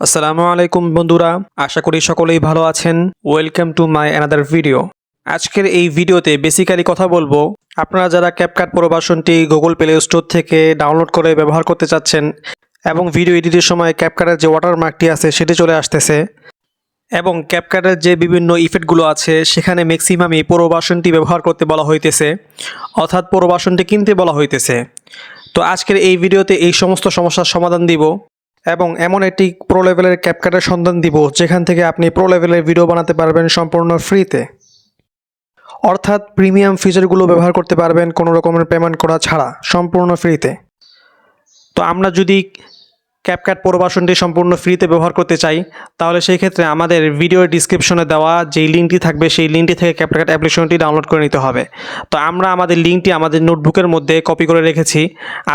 আসসালামু আলাইকুম বন্ধুরা, আশা করি সকলেই ভালো আছেন। Welcome to my another video. আজকের এই ভিডিওতে বেসিক্যালি কথা বলবো, আপনারা যারা ক্যাপকাট প্রো ভার্সনটি গুগল প্লে স্টোর থেকে ডাউনলোড করে ব্যবহার করতে চাচ্ছেন এবং ভিডিও এডিটের সময় ক্যাপকাটের যে ওয়াটারমার্কটি আছে সেটি চলে আসতেছে এবং ক্যাপকাটের যে বিভিন্ন ইফেক্টগুলো আছে সেখানে ম্যাক্সিমামই প্রো ভার্সনটি ব্যবহার করতে বলা হইতেছে, অর্থাৎ প্রো ভার্সনটি কিনতে বলা হইতেছে। তো আজকের এই ভিডিওতে এই সমস্ত সমস্যার সমাধান দিব এবং এমন একটি প্রো লেভেলের ক্যাপকাটের সন্ধান দিব যেখান থেকে আপনি প্রো লেভেলের ভিডিও বানাতে পারবেন সম্পূর্ণ ফ্রিতে, অর্থাৎ প্রিমিয়াম ফিচারগুলো ব্যবহার করতে পারবেন কোনো রকমের পেমেন্ট করা ছাড়া সম্পূর্ণ ফ্রিতে। তো আমরা যদি ক্যাপকাট প্রো ভার্সনটি সম্পূর্ণ ফ্রিতে ব্যবহার করতে চাই তাহলে সেই ক্ষেত্রে আমাদের ভিডিওর ডিসক্রিপশনে দেওয়া যেই লিঙ্কটি থাকবে সেই লিঙ্কটি থেকে ক্যাপকাট অ্যাপ্লিকেশনটি ডাউনলোড করে নিতে হবে। তো আমরা আমাদের লিঙ্কটি আমাদের নোটবুকের মধ্যে কপি করে রেখেছি,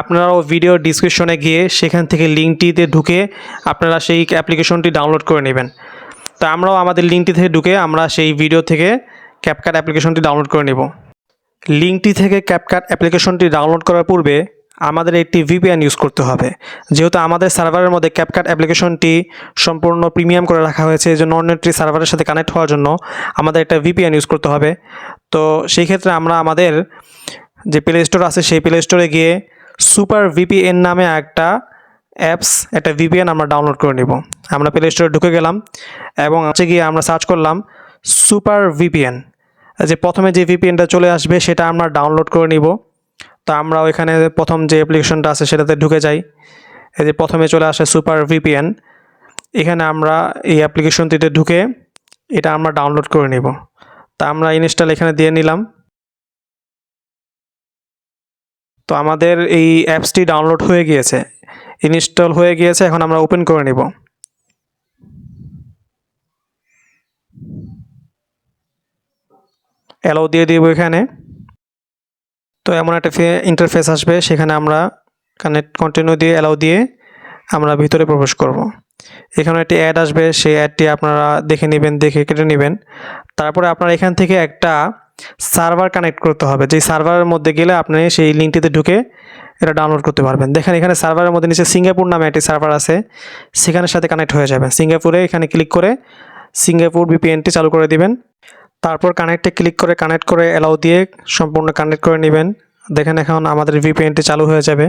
আপনারাও ভিডিওর ডিসক্রিপশনে গিয়ে সেখান থেকে লিঙ্কটিতে ঢুকে আপনারা সেই অ্যাপ্লিকেশনটি ডাউনলোড করে নেবেন। তো আমরাও আমাদের লিঙ্কটি থেকে ঢুকে আমরা সেই ভিডিও থেকে ক্যাপকাট অ্যাপ্লিকেশনটি ডাউনলোড করে নেব। লিঙ্কটি থেকে ক্যাপকাট অ্যাপ্লিকেশনটি ডাউনলোড করার পূর্বে আমাদের একটি ভিপিএন ইউজ করতে হবে, যেহেতু আমাদের সার্ভারের মধ্যে ক্যাপকাট অ্যাপ্লিকেশনটি সম্পূর্ণ প্রিমিয়াম করে রাখা হয়েছে। এই জন্য অন্য একটি সার্ভারের সাথে কানেক্ট হওয়ার জন্য আমাদের একটা ভিপিএন ইউজ করতে হবে। তো সেই ক্ষেত্রে আমরা আমাদের যে প্লে স্টোর আছে সেই প্লে স্টোরে গিয়ে সুপার ভিপিএন নামে একটা অ্যাপস, একটা ভিপিএন আমরা ডাউনলোড করে নেব। আমরা প্লে স্টোরে ঢুকে গেলাম এবং গিয়ে আমরা সার্চ করলাম সুপার ভিপিএন। যে প্রথমে যে ভিপিএনটা চলে আসবে সেটা আমরা ডাউনলোড করে নিব। তো আমরা ওইখানে প্রথম যে অ্যাপ্লিকেশনটা আছে সেটাতে ঢুকে যাই। এই যে প্রথমে চলে আসে সুপার ভিপিএন, এখানে আমরা এই অ্যাপ্লিকেশনটিতে ঢুকে এটা আমরা ডাউনলোড করে নিব। তা আমরা ইনস্টল এখানে দিয়ে নিলাম। তো আমাদের এই অ্যাপসটি ডাউনলোড হয়ে গিয়েছে, ইনস্টল হয়ে গিয়েছে। এখন আমরা ওপেন করে নিব। অ্যালাউ দিয়ে দিব এখানে। তো এমন একটা ইন্টারফেস আসবে, সেখানে আমরা কন্টিনিউ দিয়ে অ্যালাউ দিয়ে আমরা ভিতরে প্রবেশ করব। এখানে একটি অ্যাড আসবে, সেই অ্যাডটি আপনারা দেখে নেবেন, দেখে কেটে নেবেন। তারপরে আপনার এখান থেকে একটা সার্ভার কানেক্ট করতে হবে, যেই সার্ভারের মধ্যে গেলে আপনি সেই লিঙ্কটিতে ঢুকে এটা ডাউনলোড করতে পারবেন। দেখেন এখানে সার্ভারের মধ্যে নিচে সিঙ্গাপুর নামে একটি সার্ভার আছে, সেখানের সাথে কানেক্ট হয়ে যাবে। সিঙ্গাপুরে এখানে ক্লিক করে সিঙ্গাপুর ভিপিএনটি চালু করে দিবেন। তারপর কানেক্টে ক্লিক করে কানেক্ট করে অ্যালাউ দিয়ে সম্পূর্ণ কানেক্ট করে নেবেন। দেখেন এখন আমাদের ভিপিএনটি চালু হয়ে যাবে।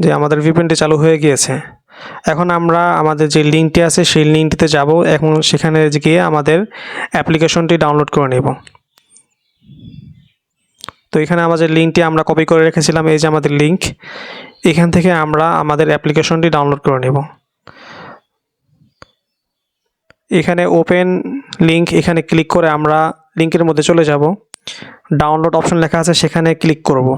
যে আমাদের ভিপিএনটি চালু হয়ে গিয়েছে। এখন আমরা আমাদের যে লিঙ্কটি আছে সেই লিঙ্কটিতে যাব। এখন সেখানে গিয়ে আমাদের অ্যাপ্লিকেশনটি ডাউনলোড করে নেব। তো এখানে আমাদের লিঙ্কটি আমরা কপি করে রেখেছিলাম, এই যে আমাদের লিঙ্ক। এখান থেকে আমরা আমাদের অ্যাপ্লিকেশনটি ডাউনলোড করে নেব। এখানে ওপেন লিঙ্ক, এখানে ক্লিক করে আমরা লিঙ্কের মধ্যে চলে যাব। ডাউনলোড অপশন লেখা আছে, সেখানে ক্লিক করব।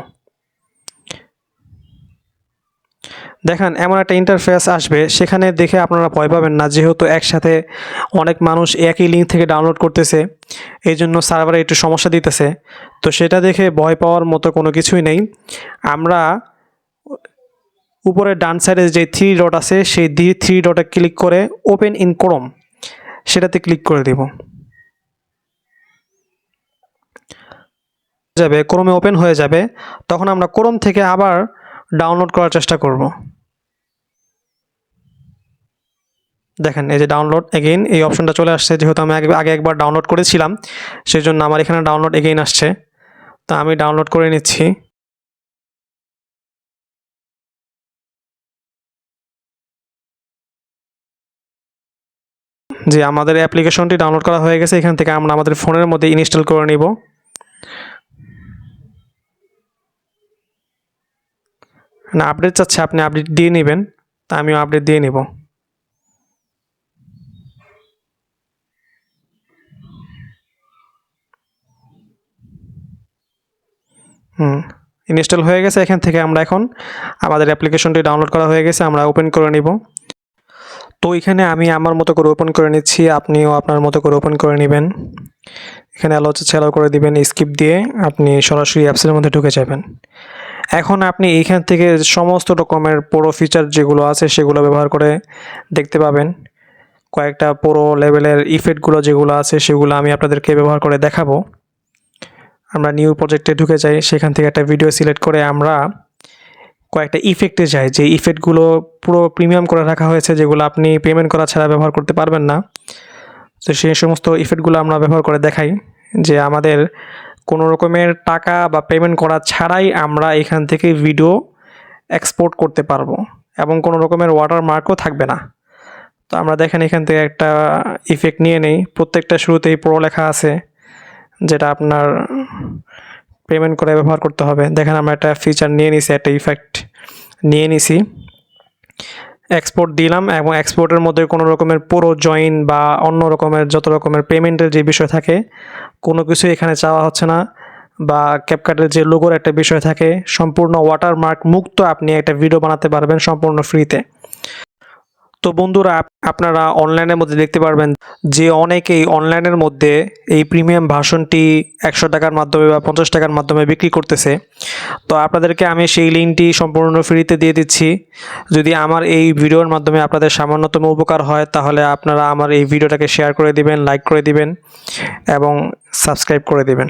দেখেন এমন একটা ইন্টারফেস আসবে, সেখানে দেখে আপনারা ভয় পাবেন না, যেহেতু একসাথে অনেক মানুষ একই লিঙ্ক থেকে ডাউনলোড করতেছে, এই জন্য সার্ভারে একটু সমস্যা দিতেছে। তো সেটা দেখে ভয় পাওয়ার মতো কোনো কিছুই নেই। আমরা উপরে ডান সাইডে যে থ্রি ডট আছে সেই থ্রি ডটে ক্লিক করে ওপেন ইন ক্রোম সেটাতে ক্লিক করে দেব। যাবে ক্রোমে ওপেন হয়ে যাবে। তখন আমরা ক্রোম থেকে আবার ডাউনলোড করার চেষ্টা করব। দেখেন এই যে ডাউনলোড এগেইন এই অপশনটা চলে আসছে, যেহেতু আমি আগে একবার ডাউনলোড করেছিলাম সেই জন্য আমার এখানে ডাউনলোড এগেইন আসছে। তো আমি ডাউনলোড করে নিচ্ছি। যে আমাদের অ্যাপ্লিকেশনটি ডাউনলোড করা হয়ে গেছে, এখান থেকে আমরা আমাদের ফোনের মধ্যে ইনস্টল করে নিব। না আপডেট চাচ্ছে, আপনি আপডেট দিয়ে নেবেন, তা আমিও আপডেট দিয়ে নিব। ইনস্টল হয়ে গেছে। এখান থেকে আমরা এখন আমাদের অ্যাপ্লিকেশনটি ডাউনলোড করা হয়ে গেছে, আমরা ওপেন করে নিব। তো এখানে আমি আমার মতো করে ওপেন করে নিচ্ছি, আপনিও আপনার মতো করে ওপেন করে নেবেন। এখানে অ্যালাউ চালাও করে দিবেন, স্কিপ দিয়ে আপনি সরাসরি অ্যাপসের মধ্যে ঢুকে যাবেন। এখন আপনি এইখান থেকে সমস্ত রকমের পুরো ফিচার যেগুলো আছে সেগুলো ব্যবহার করে দেখতে পাবেন। কয়েকটা পুরো লেভেলের ইফেক্টগুলো যেগুলো আছে সেগুলো আমি আপনাদেরকে ব্যবহার করে দেখাবো। আমরা নিউ প্রজেক্টে ঢুকে যাই, সেখান থেকে একটা ভিডিও সিলেক্ট করে আমরা কয়েকটা ইফেক্টে যায়, যে ইফেক্টগুলো পুরো প্রিমিয়াম করে রাখা হয়েছে, যেগুলো আপনি পেমেন্ট করা ছাড়া ব্যবহার করতে পারবেন না। তো সেই সমস্ত ইফেক্টগুলো আমরা ব্যবহার করে দেখাই যে আমাদের কোনো রকমের টাকা বা পেমেন্ট করা ছাড়াই আমরা এখান থেকে ভিডিও এক্সপোর্ট করতে পারবো এবং কোনো রকমের ওয়াটারমার্কও থাকবে না। তো আমরা দেখেন এখান থেকে একটা ইফেক্ট নিয়ে নেই। প্রত্যেকটা শুরুতেই প্রো লেখা আছে, যেটা আপনার পেমেন্ট করে ব্যবহার করতে হবে। দেখেন আমরা একটা ফিচার নিয়ে নিছি, একটা ইফেক্ট নিয়ে নিছি, এক্সপোর্ট দিলাম এবং এক্সপোর্টের মধ্যে কোনো রকমের পুরো জয়েন বা অন্য রকমের যত রকমের পেমেন্টের যে বিষয় থাকে কোনো কিছু এখানে চাওয়া হচ্ছে না, বা ক্যাপকাটের যে লোগোর একটা বিষয় থাকে, সম্পূর্ণ ওয়াটারমার্ক মুক্ত আপনি একটা ভিডিও বানাতে পারবেন সম্পূর্ণ ফ্রিতে। তো বন্ধুরা, আপনারা অনলাইনের মধ্যে দেখতে পারবেন যে অনেকেই অনলাইনের মধ্যে এই প্রিমিয়াম ভার্সনটি 100 টাকার মাধ্যমে বা 50 টাকার মাধ্যমে বিক্রি করতেছে। তো আপনাদেরকে আমি সেই লিঙ্কটি সম্পূর্ণ ফ্রিতে দিয়ে দিচ্ছি। যদি আমার এই ভিডিওর মাধ্যমে আপনাদের সামান্যতম উপকার হয়, তাহলে আপনারা আমার এই ভিডিওটাকে শেয়ার করে দিবেন, লাইক করে দিবেন এবং সাবস্ক্রাইব করে দিবেন।